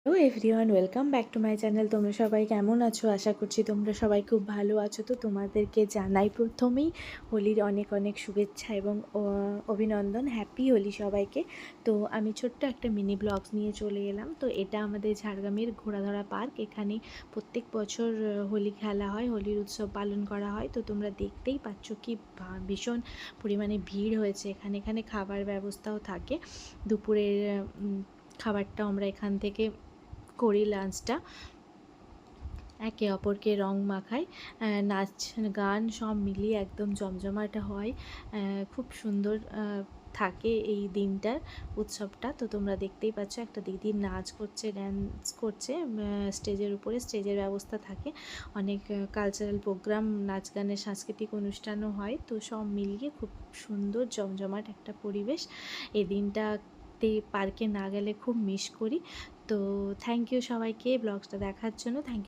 Hello everyone, welcome back to my channel. তোমরা সবাই কেমন আছো? আশা করছি তোমরা সবাই খুব ভালো আছো। তো তোমাদেরকে জানাই প্রথমেই হোলির অনেক অনেক শুভেচ্ছা এবং অভিনন্দন। হ্যাপি হোলি সবাইকে। তো আমি ছোট্ট একটা মিনি ব্লগস নিয়ে চলে এলাম। তো এটা আমাদের ঝাড়গ্রামের ঘোড়াধরা পার্ক। এখানে প্রত্যেক বছর হোলি খেলা হয়, হোলির উৎসব পালন করা হয়। তো তোমরা দেখতেই পাচ্ছ কি ভীষণ পরিমাণে ভিড় হয়েছে এখানে। এখানে খাবার ব্যবস্থাও থাকে। দুপুরের খাবারটাও আমরা এখান থেকে করি, লাঞ্চটা একে অপরকে রং মাখাই, নাচ গান সব মিলিয়ে একদম জমজমাট হয়। খুব সুন্দর থাকে এই দিনটার, উৎসবটা। তো তোমরা দেখতেই পাচ্ছ একটা দিদি নাচ করছে, ড্যান্স করছে স্টেজের উপরে। স্টেজের ব্যবস্থা থাকে, অনেক কালচারাল প্রোগ্রাম, নাচ গানের সাংস্কৃতিক অনুষ্ঠানও হয়। তো সব মিলিয়ে খুব সুন্দর জমজমাট একটা পরিবেশ। এই দিনটাতে পার্কে না গেলে খুব মিস করি। তো থ্যাংক ইউ সবাইকে ব্লগসটা দেখার জন্য। Thank you.